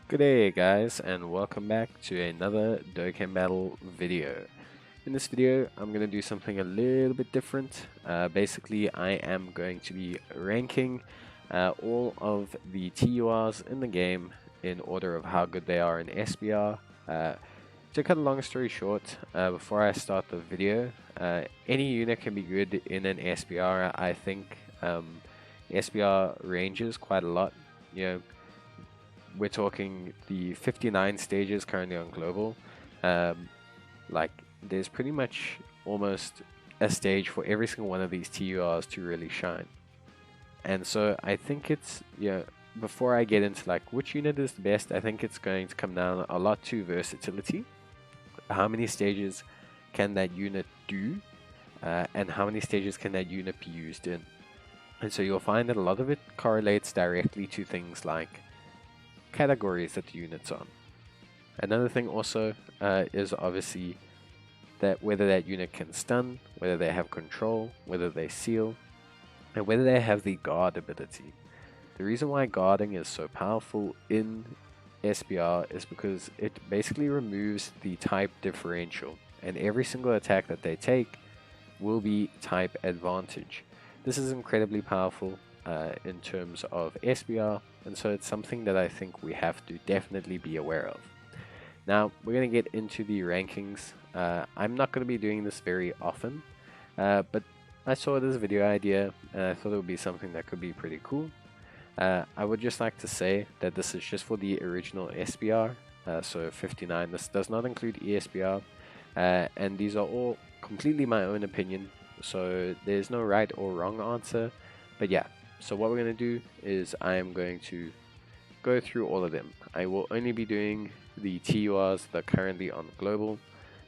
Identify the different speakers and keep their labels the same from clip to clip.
Speaker 1: Good day guys and welcome back to another Dokkan Battle video. In this video I'm going to do something a little bit different. Basically I am going to be ranking all of the TURs in the game in order of how good they are in SBR. To cut a long story short, before I start the video, any unit can be good in an SBR. I think SBR ranges quite a lot. We're talking the 59 stages currently on global. Like there's pretty much almost a stage for every single one of these TURs to really shine. And so I think it's, before I get into like which unit is the best, I think it's going to come down a lot to versatility. How many stages can that unit do? And how many stages can that unit be used in? And so you'll find that a lot of it correlates directly to things like categories that the unit's on. Another thing also is obviously that whether that unit can stun, whether they have control, whether they seal, and whether they have the guard ability. The reason why guarding is so powerful in SBR is because it basically removes the type differential, and every single attack that they take will be type advantage. This is incredibly powerful in terms of SBR, and so it's something that I think we have to definitely be aware of. Now we're going to get into the rankings. I'm not going to be doing this very often, but I saw this video idea and I thought it would be something that could be pretty cool. I would just like to say that this is just for the original SBR, so 59. This does not include ESBR, and these are all completely my own opinion, so there's no right or wrong answer. But yeah, so what we're going to do is I am going to go through all of them. I will only be doing the TURs that are currently on global.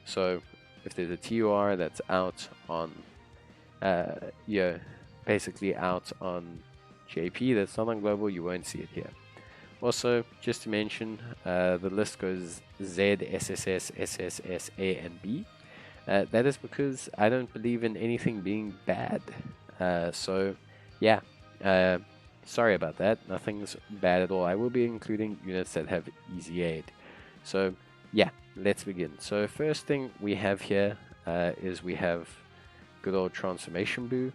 Speaker 1: So if there's a TUR that's out on, basically out on JP that's not on global, you won't see it here. Also, just to mention, the list goes Z, SSS, SSS, A, and B. That is because I don't believe in anything being bad. So yeah, sorry about that. Nothing's bad at all. I will be including units that have easy aid. So yeah, let's begin. So first thing we have here is we have good old Transformation Boo.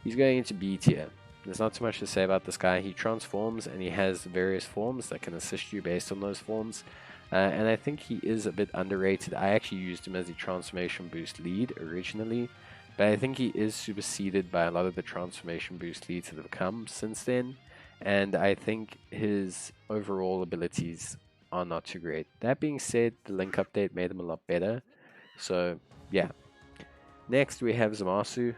Speaker 1: He's going into B tier. There's not too much to say about this guy. He transforms and he has various forms that can assist you based on those forms. And I think he is a bit underrated. I actually used him as a transformation boost lead originally, but I think he is superseded by a lot of the transformation boost leads that have come since then. And I think his overall abilities are not too great. That being said, the link update made him a lot better. So yeah. Next we have Zamasu.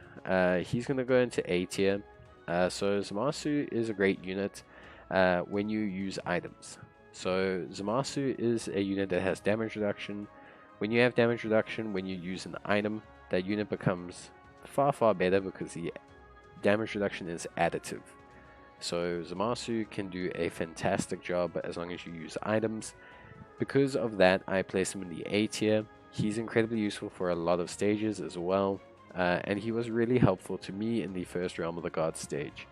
Speaker 1: He's going to go into A tier. So Zamasu is a great unit when you use items. So Zamasu is a unit that has damage reduction. When you have damage reduction, when you use an item, that unit becomes far better because the damage reduction is additive. So Zamasu can do a fantastic job as long as you use items. Because of that, I place him in the A tier. He's incredibly useful for a lot of stages as well, and he was really helpful to me in the first Realm of the Gods stage.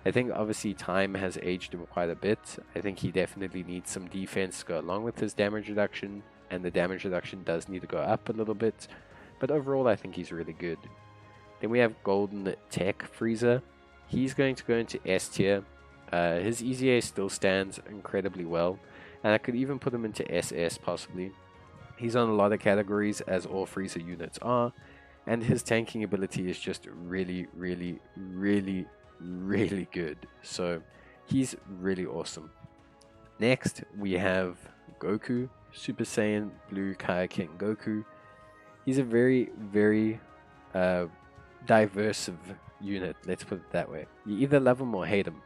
Speaker 1: I think obviously time has aged him quite a bit. I think he definitely needs some defense to go along with his damage reduction, and the damage reduction does need to go up a little bit, but overall I think he's really good. Then we have Golden Tech Frieza. He's going to go into S tier. His EZA still stands incredibly well, and I could even put him into SS possibly. He's on a lot of categories, as all Frieza units are, and his tanking ability is just really good. So he's really awesome. Next we have Goku, Super Saiyan Blue Kaioken Goku. He's a very diverse unit, let's put it that way. You either love him or hate him.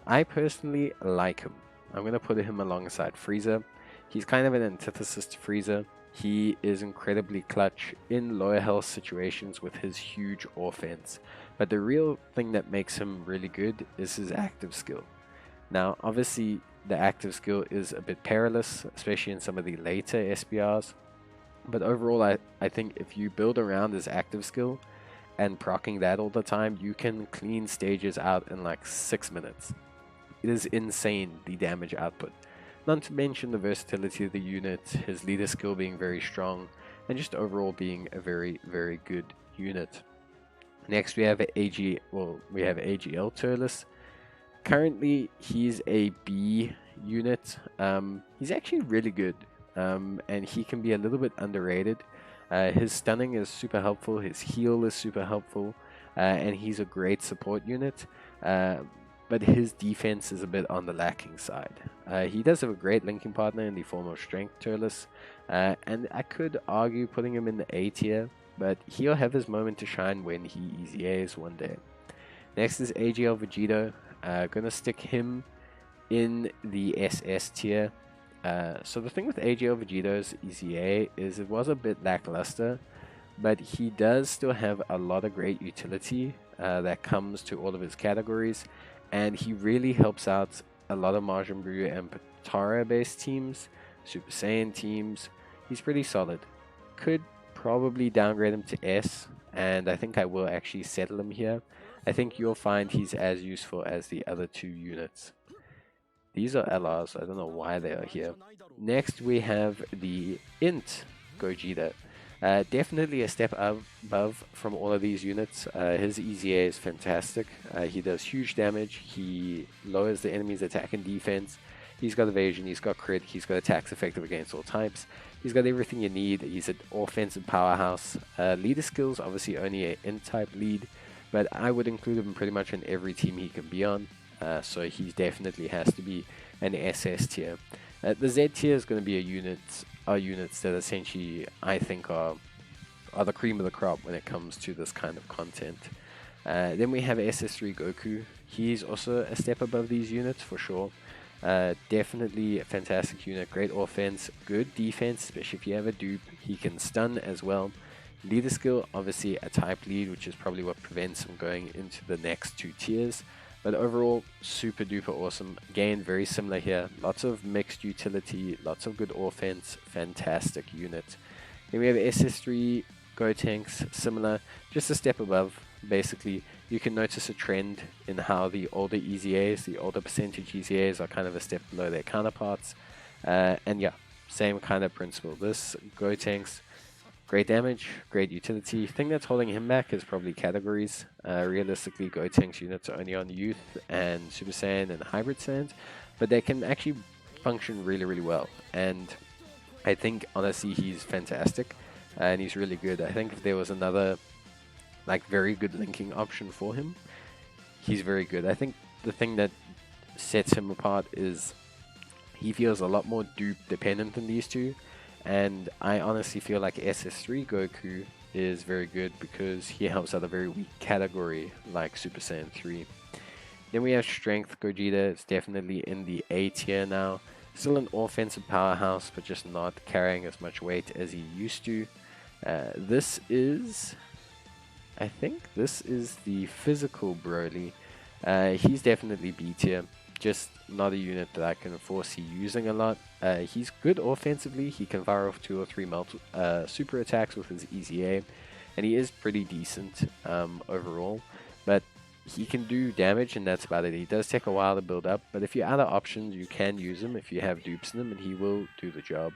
Speaker 1: I personally like him. I'm going to put him alongside Frieza. He's kind of an antithesis to Frieza. He is incredibly clutch in lower health situations with his huge offense. But the real thing that makes him really good is his active skill. Now, obviously, the active skill is a bit perilous, especially in some of the later SBRs. But overall, I think if you build around his active skill and proccing that all the time, you can clean stages out in like 6 minutes. It is insane, the damage output. Not to mention the versatility of the unit, his leader skill being very strong, and just overall being a very, very good unit. Next we have Agl Turles. Currently, he's a B unit. He's actually really good, and he can be a little bit underrated. His stunning is super helpful, his heal is super helpful, and he's a great support unit. But his defense is a bit on the lacking side. He does have a great linking partner in the form of Strength Turles, and I could argue putting him in the A tier, but he'll have his moment to shine when he EZAs one day. Next is Agl Vegeta. Gonna stick him in the SS tier. So the thing with Agl Vegeta's EZA is it was a bit lackluster, but he does still have a lot of great utility that comes to all of his categories, and he really helps out a lot of Majin Buu and Potara based teams, Super Saiyan teams. He's pretty solid. Could probably downgrade him to S, and I think I will actually settle him here. I think you'll find he's as useful as the other two units. These are LRs, I don't know why they are here. Next we have the Int Gojita. Definitely a step above from all of these units. His EZA is fantastic. He does huge damage, he lowers the enemy's attack and defense. He's got evasion, he's got crit, he's got attacks effective against all types. He's got everything you need. He's an offensive powerhouse. Leader skills, obviously only an Int type lead, but I would include him pretty much in every team he can be on. So he definitely has to be an SS tier. The Z tier is going to be units that essentially I think are the cream of the crop when it comes to this kind of content. Then we have Ss3 Goku. He's also a step above these units for sure. Definitely a fantastic unit, great offense, good defense, especially if you have a dupe. He can stun as well. Leader skill, obviously a type lead, which is probably what prevents him going into the next two tiers. But overall, super duper awesome. Again, very similar here. Lots of mixed utility, lots of good offense, fantastic unit. Then we have Ss3 Gotenks, similar, just a step above. Basically, you can notice a trend in how the older EZAs, the older percentage EZAs are kind of a step below their counterparts. And yeah, same kind of principle. This Gotenks, great damage, great utility. Thing that's holding him back is probably categories. Realistically, Gotenks units are only on Youth and Super Saiyan and Hybrid Saiyans, but they can actually function really, really well. And I think, honestly, he's fantastic, and he's really good. I think if there was another, very good linking option for him, he's very good. I think the thing that sets him apart is he feels a lot more dupe dependent than these two. And I honestly feel like Ss3 Goku is very good because he helps out a very weak category like Super Saiyan 3. Then we have Strength Gogeta. It's definitely in the A tier now. Still an offensive powerhouse, but just not carrying as much weight as he used to. I think this is the physical Broly. He's definitely B tier. Just not a unit that I can foresee using a lot. He's good offensively. He can fire off 2 or 3 super attacks with his EZA, and he is pretty decent overall. But he can do damage, and that's about it. He does take a while to build up, but if you're out of options, you can use him if you have dupes in him, and he will do the job.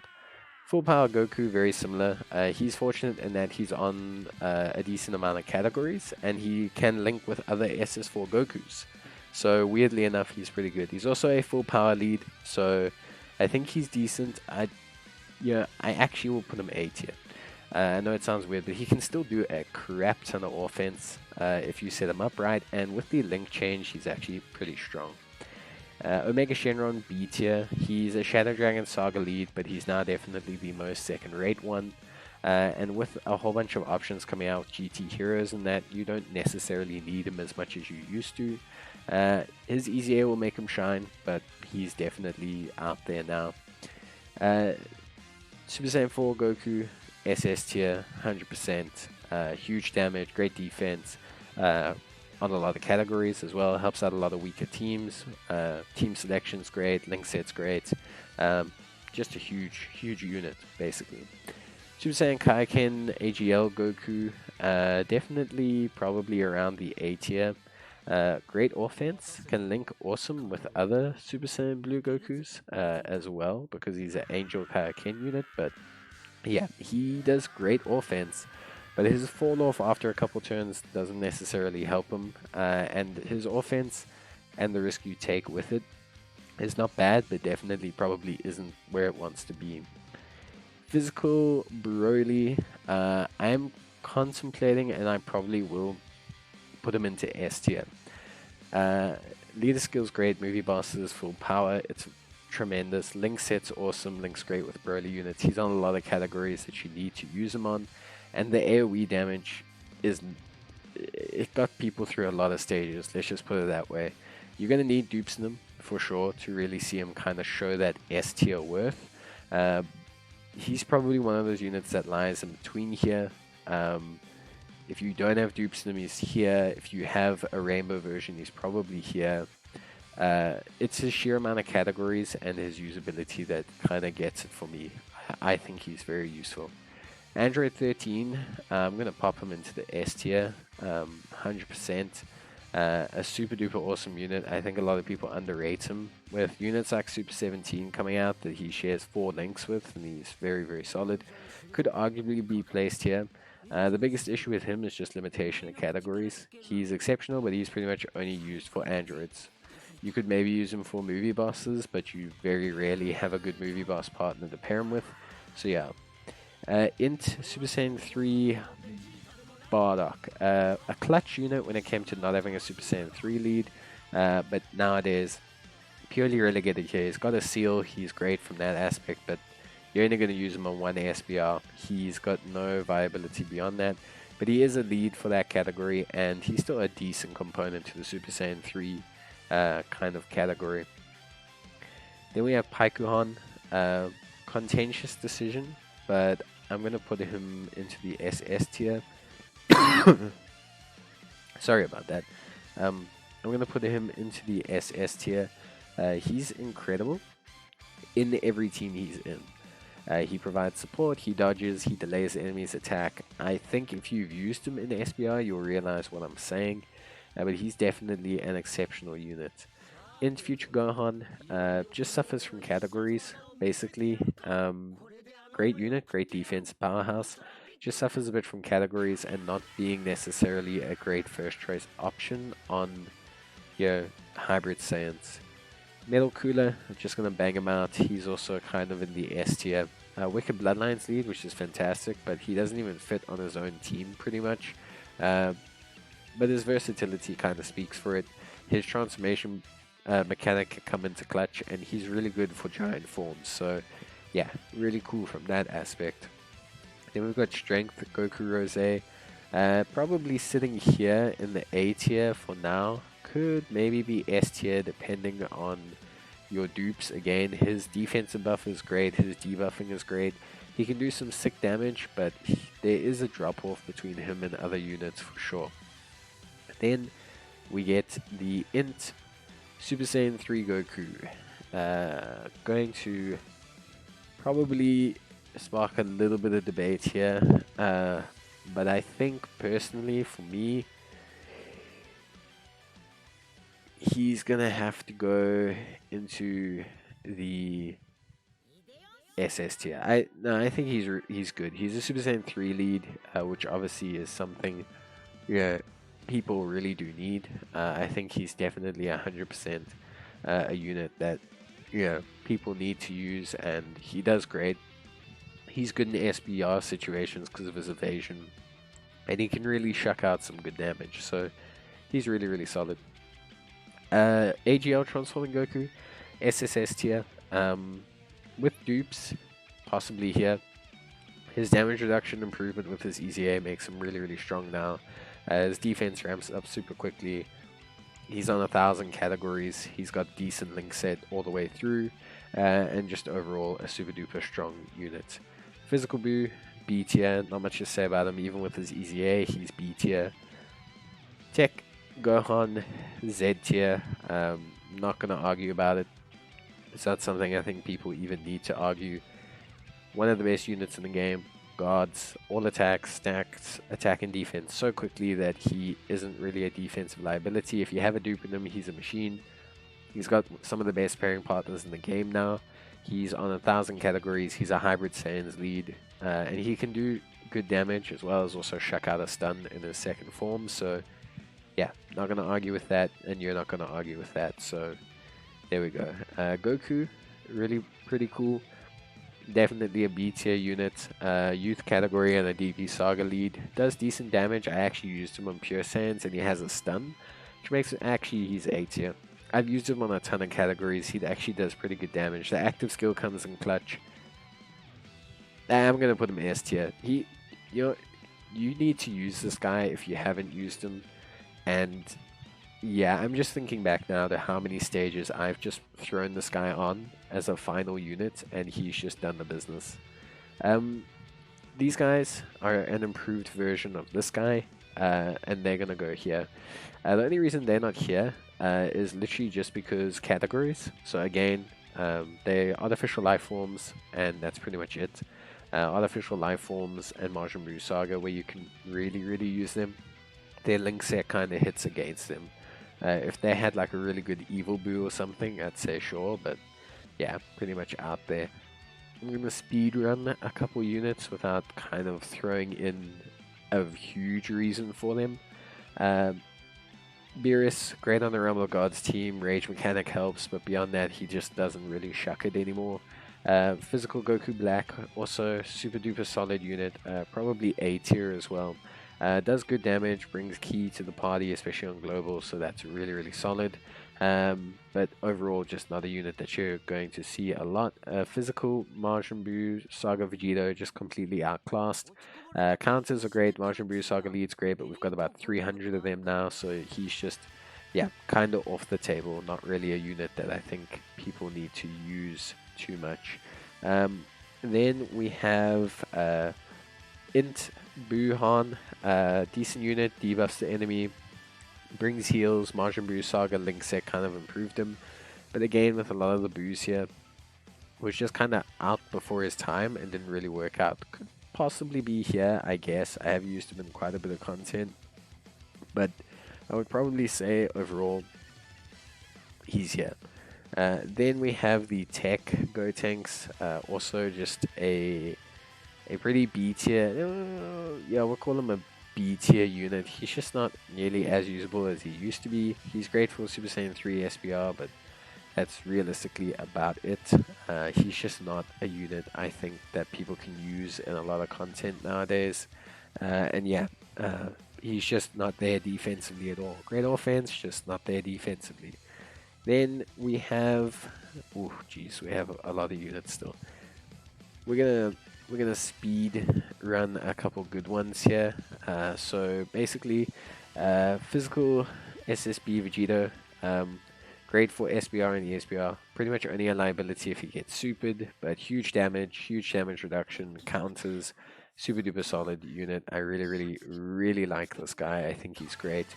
Speaker 1: Full Power Goku, very similar. He's fortunate in that he's on a decent amount of categories, and he can link with other SS4 Gokus. So weirdly enough, he's pretty good. He's also a full power lead, so I think he's decent. I actually will put him A tier. I know it sounds weird, but he can still do a crap ton of offense if you set him up right, and with the link change, he's actually pretty strong. Omega Shenron, B tier. He's a Shadow Dragon Saga lead, but he's now definitely the most second-rate one. And with a whole bunch of options coming out with GT heroes and that, you don't necessarily need him as much as you used to. His EZA will make him shine, but he's definitely out there now. Super Saiyan 4 Goku, SS tier, 100%. Huge damage, great defense on a lot of categories as well. Helps out a lot of weaker teams. Team selection's great, link set's great. Just a huge, huge unit, basically. Super Saiyan Kaioken, Agl Goku, definitely probably around the A tier. Great offense, can link awesome with other Super Saiyan Blue Gokus as well, because he's an Angel Kaioken unit. But yeah, he does great offense, but his fall off after a couple turns doesn't necessarily help him. And his offense and the risk you take with it is not bad, but definitely probably isn't where it wants to be. Physical Broly, I'm contemplating, and I probably will put him into S tier. Leader skills great, movie bosses, full power, it's tremendous. Link set's awesome, Link's great with Broly units. He's on a lot of categories that you need to use him on, and the AoE damage it got people through a lot of stages, let's just put it that way. You're going to need dupes in him for sure to really see him kind of show that S tier worth. He's probably one of those units that lies in between here. If you don't have dupes in him, he's here. If you have a rainbow version, he's probably here. It's his sheer amount of categories and his usability that kind of gets it for me. I think he's very useful. Android 13, I'm going to pop him into the S tier, 100%. A super duper awesome unit. I think a lot of people underrate him. With units like Super 17 coming out that he shares 4 links with, and he's very, very solid. Could arguably be placed here. The biggest issue with him is just limitation of categories. He's exceptional, but he's pretty much only used for androids. You could maybe use him for movie bosses, but you very rarely have a good movie boss partner to pair him with. So yeah. Int Super Saiyan 3 Bardock. A clutch unit when it came to not having a Super Saiyan 3 lead, but nowadays purely relegated here. He's got a seal, he's great from that aspect, but you're only going to use him on one SBR. He's got no viability beyond that, but he is a lead for that category, and he's still a decent component to the Super Saiyan 3 kind of category. Then we have Piccolo, contentious decision, but I'm going to put him into the SS tier. Sorry about that. I'm going to put him into the SS tier. He's incredible in every team he's in. He provides support, he dodges, he delays the enemy's attack. I think if you've used him in SBR, you'll realize what I'm saying. But he's definitely an exceptional unit. In Future Gohan, just suffers from categories, basically. Great unit, great defense, powerhouse. Just suffers a bit from categories and not being necessarily a great first choice option on your hybrid Saiyans. Metal Cooler, I'm just going to bang him out. He's also kind of in the S tier. Wicked Bloodlines lead, which is fantastic, but he doesn't even fit on his own team pretty much. But his versatility kind of speaks for it. His transformation mechanic can come into clutch, and he's really good for giant forms. So yeah, really cool from that aspect. Then we've got Strength, Goku Rose. Probably sitting here in the A tier for now. Could maybe be S tier depending on your dupes. Again, his defensive buff is great, his debuffing is great. He can do some sick damage, but there is a drop off between him and other units for sure. Then we get the Int Super Saiyan 3 Goku. Going to probably spark a little bit of debate here, but I think personally for me, he's gonna have to go into the SS tier. I think he's good. He's a Super Saiyan 3 lead, which obviously is something people really do need. I think he's definitely 100% a unit that people need to use, and he does great. He's good in SBR situations because of his evasion, and he can really shuck out some good damage. So he's really, really solid. AGL Transforming Goku, SSS tier, with dupes, possibly here. His damage reduction improvement with his EZA makes him really, really strong now. His defense ramps up super quickly. He's on 1,000 categories. He's got decent link set all the way through, and just overall a super duper strong unit. Physical Boo, B tier, not much to say about him. Even with his EZA, he's B tier. Tech Gohan, Z tier. Not gonna argue about it. It's not something I think people even need to argue. One of the best units in the game. guards, all attacks, stacks attack and defense so quickly that he isn't really a defensive liability. If you have a dupe in him, he's a machine. He's got some of the best pairing partners in the game now. He's on 1,000 categories. He's a hybrid Saiyan's lead, and he can do good damage as well as also shuck out a stun in his second form. So yeah, not going to argue with that, and you're not going to argue with that. So there we go. Goku, really pretty cool. Definitely a B tier unit. Youth category and a DB Saga lead. Does decent damage. I actually used him on Pure Saiyans and he has a stun, which makes it actually he's A tier. I've used him on a ton of categories. He actually does pretty good damage. The active skill comes in clutch. I'm gonna put him S tier. You need to use this guy if you haven't used him. And yeah, I'm just thinking back now to how many stages I've just thrown this guy on as a final unit, and he's just done the business. These guys are an improved version of this guy, and they're gonna go here. The only reason they're not here is literally just because categories. So again, they're artificial life forms, and that's pretty much it. Artificial life forms and Majin Buu Saga, where you can really use them. Their link set kind of hits against them. If they had like a really good Evil Boo or something, I'd say sure, but yeah, pretty much out there. I'm going to speed run a couple units without kind of throwing in a huge reason for them. Beerus, great on the Realm of Gods team, Rage Mechanic helps, but beyond that he just doesn't really shuck it anymore. Physical Goku Black, also super duper solid unit, probably A tier as well. Does good damage, brings key to the party, especially on global, so that's really solid. But overall, just not a unit that you're going to see a lot. Physical Majin Buu Saga Vegeta, just completely outclassed. Counters are great, Majin Buu Saga lead's great, but we've got about 300 of them now, so he's just, yeah, kind of off the table. Not really a unit that I think people need to use too much. Then we have Int Buhan, decent unit, debuffs the enemy, brings heals. Majin Buu Saga link set kind of improved him, but again with a lot of the boos here was just kind of out before his time and didn't really work out. Could possibly be here, I guess. I have used him in quite a bit of content, but I would probably say overall he's here. Then we have the Tech Gotenks, also just a pretty B tier. Yeah, we'll call him a B tier unit. He's just not nearly as usable as he used to be. He's great for Super Saiyan 3 SBR, but that's realistically about it. He's just not a unit I think that people can use in a lot of content nowadays. And yeah, he's just not there defensively at all. Great offense, just not there defensively. Then we have, oh geez, we have a lot of units still. We're gonna speed run a couple good ones here. So basically, physical SSB Vegeta, great for SBR and ESBR. Pretty much only a liability if he gets supered, but huge damage reduction, counters, super duper solid unit. I really like this guy. I think he's great.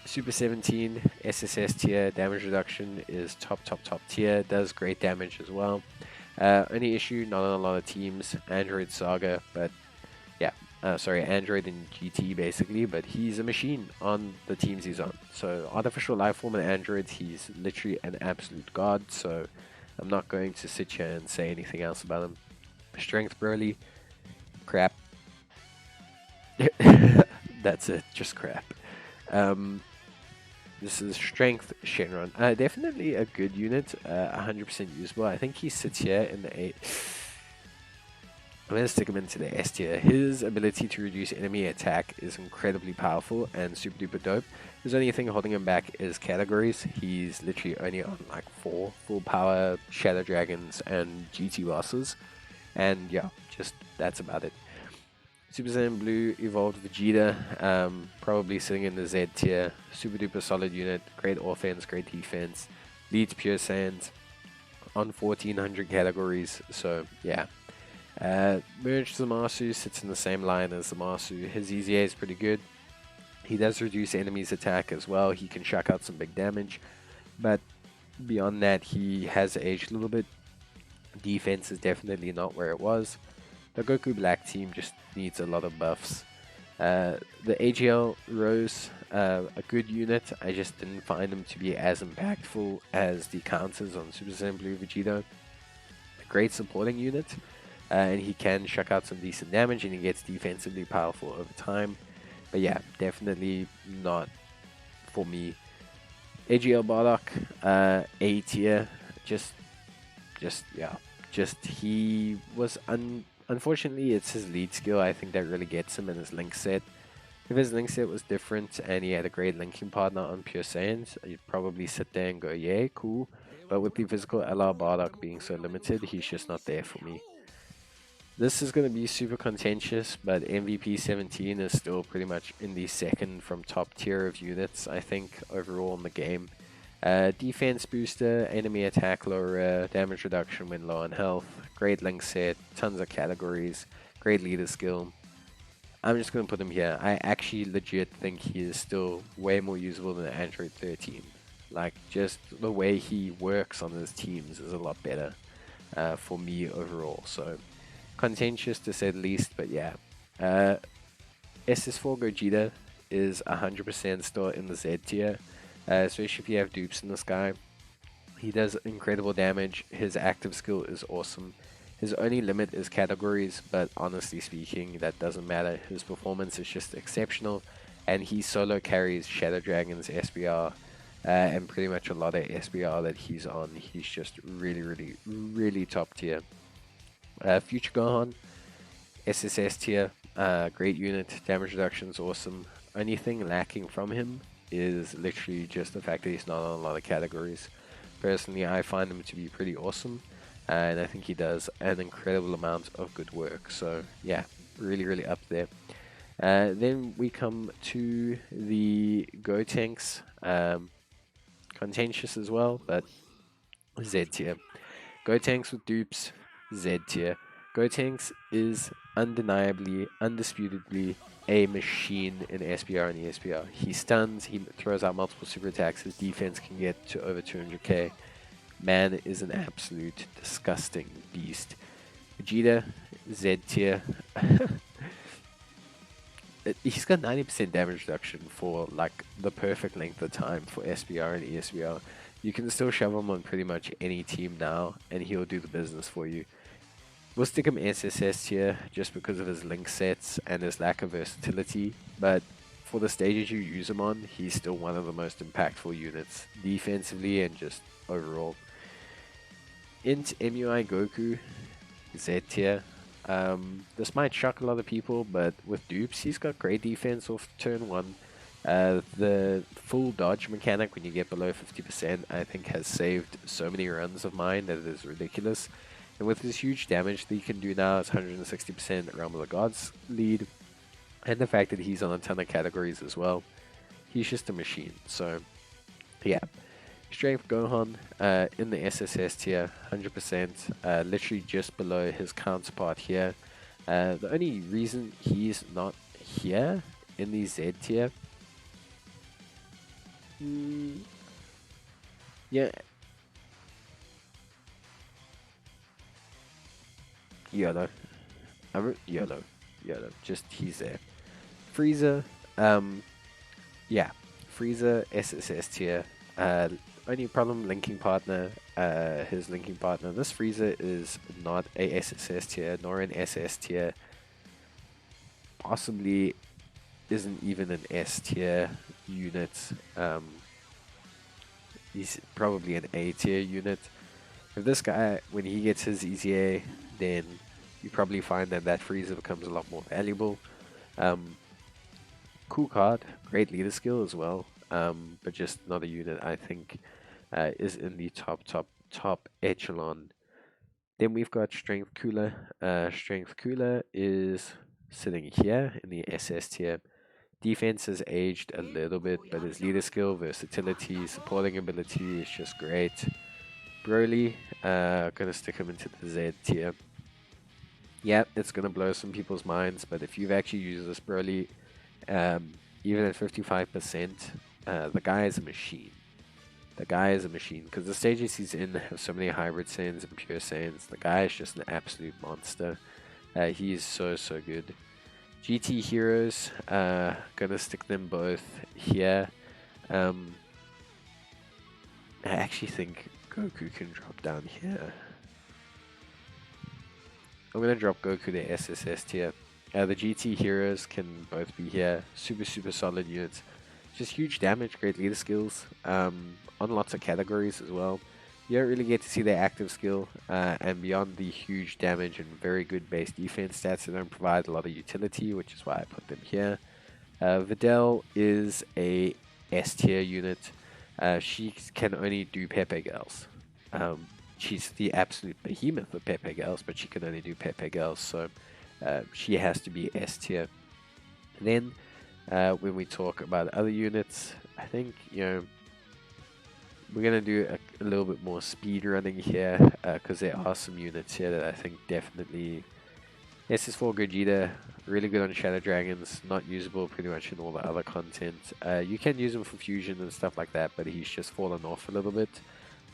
Speaker 1: Super 17 SSS tier, damage reduction is top tier, does great damage as well. Only issue, not on a lot of teams, Android Saga, but yeah, sorry, Android and GT basically, but he's a machine on the teams he's on. So artificial life form and Androids, he's literally an absolute god, so I'm not going to sit here and say anything else about him. Strength Broly, crap. That's it, just crap. This is Strength Shenron. Definitely a good unit, 100% usable. I think he sits here in the A. I'm going to stick him into the S tier. His ability to reduce enemy attack is incredibly powerful and super duper dope. There's only thing holding him back is categories. He's literally only on like 4 full power Shadow Dragons and GT bosses. And yeah, just that's about it. Super Saiyan Blue Evolved Vegeta, probably sitting in the Z tier. Super duper solid unit, great offense, great defense. Leads Pure Saiyans on 1400 categories, so yeah. Merged Zamasu sits in the same line as Zamasu. His EZA is pretty good. He does reduce enemies' attack as well. He can shuck out some big damage, but beyond that, he has aged a little bit. Defense is definitely not where it was. the Goku Black team just needs a lot of buffs. The AGL Rose, a good unit. I just didn't find him to be as impactful as the counters on Super Saiyan Blue Vegeta. A great supporting unit, and he can chuck out some decent damage, and he gets defensively powerful over time. But yeah, definitely not for me. AGL Bardock, A tier, just he was unfortunately it's his lead skill I think that really gets him in his link set. If his link set was different and he had a great linking partner on Pure Saiyans, you'd probably sit there and go, yeah, cool. But with the physical LR Bardock being so limited, he's just not there for me. This is going to be super contentious, but MVP 17 is still pretty much in the second from top tier of units, I think, overall in the game. Defense booster, enemy attack lower, damage reduction when low on health, great link set, tons of categories, great leader skill. I'm just going to put him here. I actually legit think he is still way more usable than Android 13. Like, just the way he works on his teams is a lot better for me overall. So, contentious to say the least, but yeah. Ss3 Gogeta is 100% still in the Z tier. Especially if you have dupes in this guy. He does incredible damage. His active skill is awesome. His only limit is categories, but honestly speaking, that doesn't matter. His performance is just exceptional, and he solo carries Shadow Dragon's SBR, and pretty much a lot of SBR that he's on. He's just really top tier. Future Gohan, SSS tier, great unit. Damage reduction is awesome. Only thing lacking from him is literally just the fact that he's not on a lot of categories. Personally, I find him to be pretty awesome, and I think he does an incredible amount of good work. So yeah, really up there. Then we come to the Gotenks, contentious as well, but Z tier. Gotenks with dupes, Z tier. Gotenks is undeniably, undisputably a machine in SBR and ESBR. He stuns, he throws out multiple super attacks, his defense can get to over 200k. Man is an absolute disgusting beast. Vegeta, Z tier. He's got 90% damage reduction for like the perfect length of time for SBR and ESBR. You can still shove him on pretty much any team now, and he'll do the business for you. We'll stick him SSS tier just because of his link sets and his lack of versatility, but for the stages you use him on, he's still one of the most impactful units, defensively and just overall. Int Goku, Z tier. This might shock a lot of people, but with dupes, he's got great defense off turn 1. The full dodge mechanic when you get below 50%, I think has saved so many runs of mine that it is ridiculous. And with his huge damage that he can do now, it's 160% Realm of the Gods lead. And the fact that he's on a ton of categories as well. He's just a machine. So, yeah. Strength Gohan in the SSS tier, 100%. Literally just below his counterpart here. The only reason he's not here in the Z tier... yeah... YOLO. YOLO. Just he's there. Frieza. Yeah. Frieza SSS tier. Only problem, linking partner. His linking partner. This Frieza is not a SSS tier, nor an SS tier. Possibly isn't even an S tier unit. He's probably an A tier unit. If this guy, when he gets his EZA, then you probably find that Frieza becomes a lot more valuable. Cool card, great leader skill as well, but just not a unit I think is in the top echelon. Then we've got Strength Cooler. Strength Cooler is sitting here in the SS tier. Defense has aged a little bit, but his leader skill, versatility, supporting ability is just great. Broly, gonna stick him into the Z tier. Yeah, it's gonna blow some people's minds, but if you've actually used this Broly, even at 55%, the guy is a machine. The guy is a machine, because the stages he's in have so many hybrid Saiyans and pure Saiyans. The guy is just an absolute monster. He is so good. GT heroes, gonna stick them both here. I actually think Goku can drop down here. I'm gonna drop Goku to SSS tier. The GT heroes can both be here. Super solid units. Just huge damage, great leader skills. On lots of categories as well. You don't really get to see their active skill, and beyond the huge damage and very good base defense stats, they don't provide a lot of utility, which is why I put them here. Videl is a S tier unit. She can only do Pepe Girls. She's the absolute behemoth of Pepe Girls, but she can only do Pepe Girls, so she has to be S tier. Then, when we talk about other units, I think, we're going to do a little bit more speed running here, because there are some units here that I think definitely... Ss3 Gogeta, really good on Shadow Dragons, not usable pretty much in all the other content. You can use him for fusion and stuff like that, but he's just fallen off a little bit.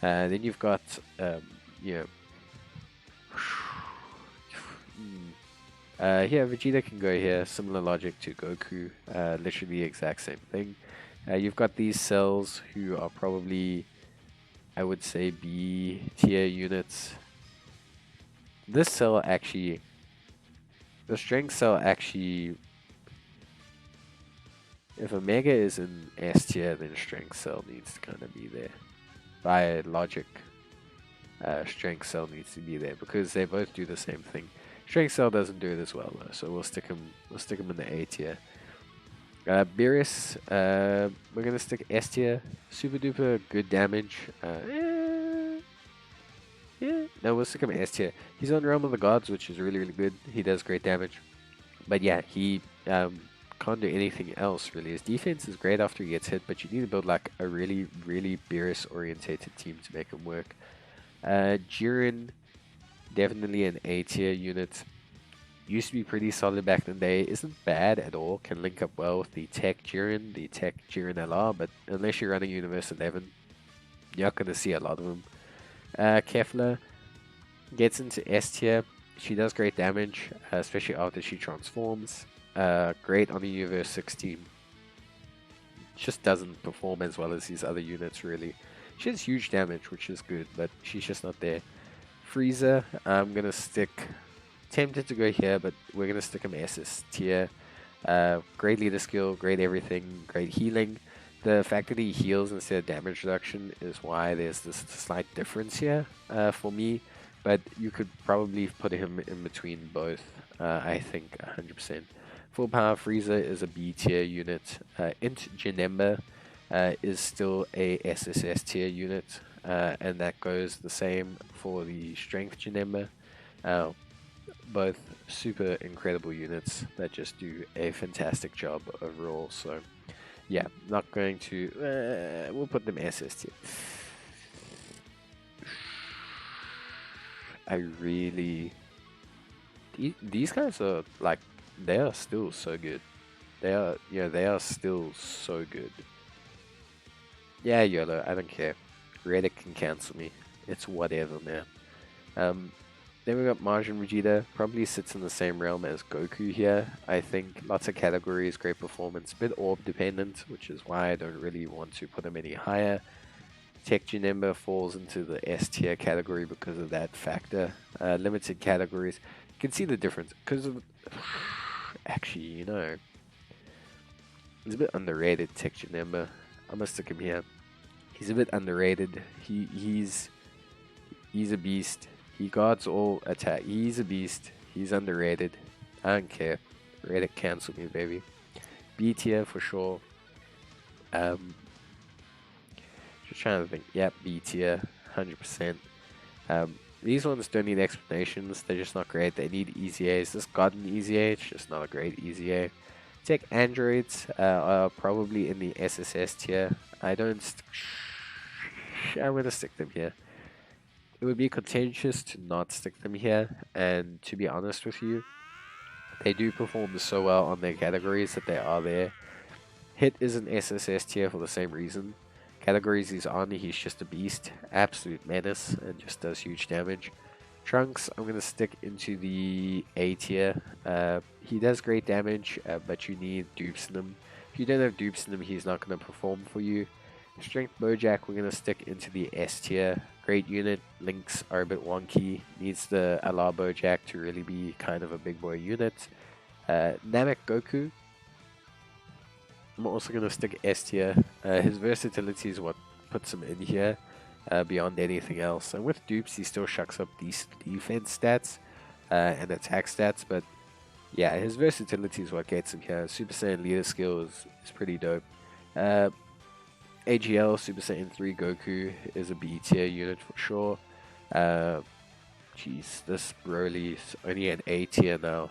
Speaker 1: Then you've got, yeah, Vegeta can go here, similar logic to Goku, literally the exact same thing. You've got these cells who are probably, I would say, B tier units. This cell actually, the strength cell actually, if a Mega is in S tier, then strength cell needs to kind of be there. By logic, strength cell needs to be there because they both do the same thing. Strength cell doesn't do it as well though, so we'll stick him in the A tier. Beerus, we're gonna stick S tier. Super duper good damage. Yeah, no, we'll stick him S tier. He's on Realm of the Gods, which is really good. He does great damage, but yeah, he can't do anything else really. His defense is great after he gets hit, but you need to build like a really Beerus orientated team to make him work. Jiren, definitely an A tier unit. Used to be pretty solid back in the day. Isn't bad at all. Can link up well with the Tech Jiren, LR, but unless you're running Universe 11, you're not going to see a lot of them. Kefla gets into S tier. She does great damage, especially after she transforms. Great on the Universe 16. Just doesn't perform as well as these other units really. She has huge damage, which is good, but she's just not there. Frieza, I'm gonna stick. Tempted to go here, but we're gonna stick him SS tier. Great leader skill, great everything, great healing. The fact that he heals instead of damage reduction is why there's this slight difference here for me. But you could probably put him in between both. I think 100%. Full power Frieza is a B tier unit. Int Gojita is still a SSS tier unit, and that goes the same for the Strength Gojita. Both super incredible units that just do a fantastic job overall. So yeah, not going to, we'll put them SS tier. I really, these guys are like, they are still so good. They are, they are still so good. Yeah, YOLO, I don't care. Reddit can cancel me. It's whatever, man. Then we got Majin Vegeta, probably sits in the same realm as Goku here. I think lots of categories, great performance, bit orb dependent, which is why I don't really want to put him any higher. Tech Gojita falls into the S tier category because of that factor. Limited categories, you can see the difference because of. Actually, he's a bit underrated. Tech Gojita, I'm gonna stick him here. He's a bit underrated. He's a beast. He guards all attack. He's a beast. He's underrated. I don't care. Reddit cancel me, baby. B tier for sure. Just trying to think. Yep, B tier, 100%. These ones don't need explanations. They're just not great. They need easy A's. This got an easy A. It's just not a great easy A. Tech androids are probably in the SSS tier. I'm gonna stick them here. It would be contentious to not stick them here, and to be honest with you, they do perform so well on their categories that they are there. Hit is an SSS tier for the same reason. Categories he's on, he's just a beast, absolute menace, and just does huge damage. Trunks, I'm going to stick into the A tier. He does great damage, but you need dupes in him. If you don't have dupes in him, he's not going to perform for you. Strength Mojack, we're going to stick into the S tier. Great unit. Links are a bit wonky. Needs the Agl Mojack to really be kind of a big boy unit. Namek Goku, I'm also going to stick S tier. His versatility is what puts him in here. Beyond anything else. And with dupes, he still shucks up decent defense stats and attack stats, but yeah, his versatility is what gets him here. Super Saiyan leader skill is pretty dope. AGL, Super Saiyan 3 Goku is a B tier unit for sure. Jeez, this Broly's only an A tier now.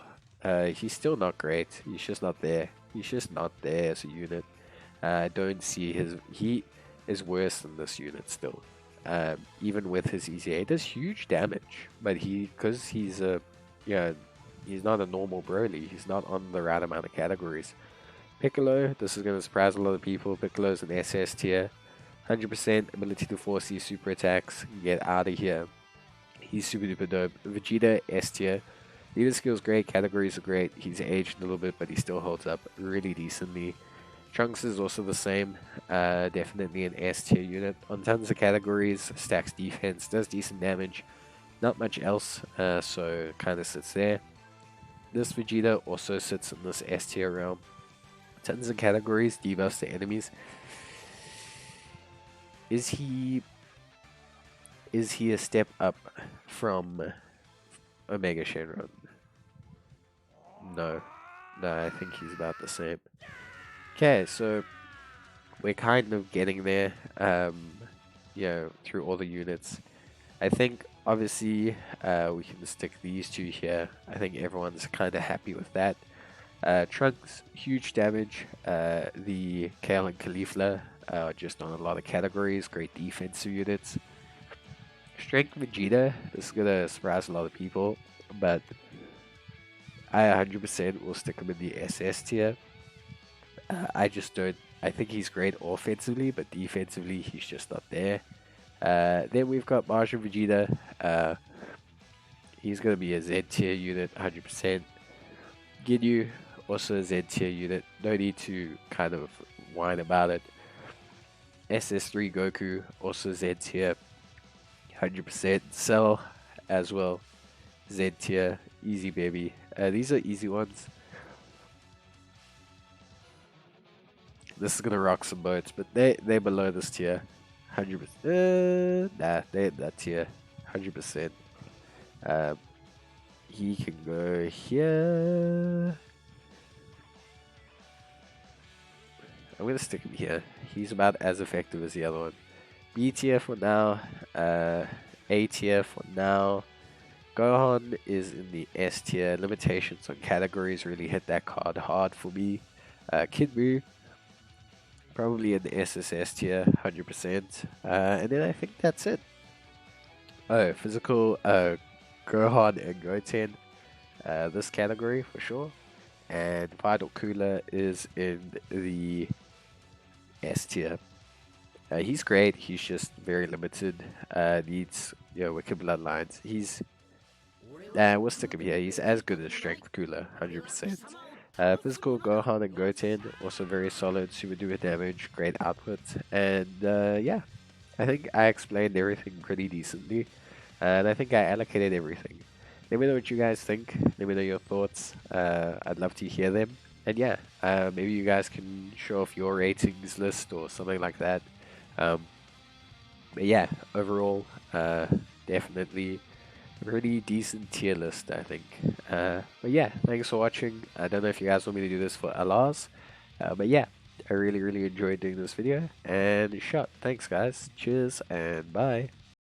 Speaker 1: He's still not great. He's just not there. He's just not there as a unit. I don't see his... He is worse than this unit still. Even with his easy A, he does huge damage, but because he's a, he's not a normal Broly. He's not on the right amount of categories. Piccolo, this is going to surprise a lot of people. Piccolo's an SS tier, 100% ability to force these super attacks. Get out of here. He's super duper dope. Vegeta, S tier. Leader skills great, categories are great. He's aged a little bit, but he still holds up really decently. Trunks is also the same, definitely an S tier unit. On tons of categories, stacks defense, does decent damage, not much else, so kind of sits there. This Vegeta also sits in this S tier realm. Tons of categories, debuffs to enemies. Is he a step up from Omega Shenron? No, I think he's about the same. Okay, so we're kind of getting there, through all the units. I think, obviously, we can stick these two here. I think everyone's kind of happy with that. Trunks, huge damage. The Kale and Caulifla are just on a lot of categories. Great defensive units. Strength Vegeta, this is going to surprise a lot of people, but I 100% will stick him in the SS tier. I just don't. I think he's great offensively, but defensively, he's just not there. Then we've got Majin Vegeta. He's going to be a Z tier unit, 100%. Ginyu, also a Z tier unit. No need to kind of whine about it. Ss3 Goku, also Z tier, 100%. Cell as well, Z tier, easy baby. These are easy ones. This is gonna rock some boats, but they're below this tier, 100%. Nah, they're in that tier, 100%. He can go here. I'm gonna stick him here. He's about as effective as the other one. B tier for now. A tier for now. Gohan is in the S tier. Limitations on categories really hit that card hard for me. Kid Buu, probably in the SSS tier, 100%. And then I think that's it. Oh, physical Gohan and Goten, this category for sure. And Final Cooler is in the S tier. He's great. He's just very limited. Needs wicked bloodlines. We'll stick him here. He's as good as Strength Cooler, 100%. Physical Gohan and Goten, also very solid, super duper damage, great output, and yeah, I think I explained everything pretty decently, and I think I allocated everything. Let me know what you guys think. Let me know your thoughts. I'd love to hear them, and yeah, maybe you guys can show off your ratings list or something like that. But yeah, overall, definitely pretty decent tier list, I think. But yeah, thanks for watching. I don't know if you guys want me to do this for Alars, but yeah, I really enjoyed doing this video, and shot. Thanks guys, cheers and bye.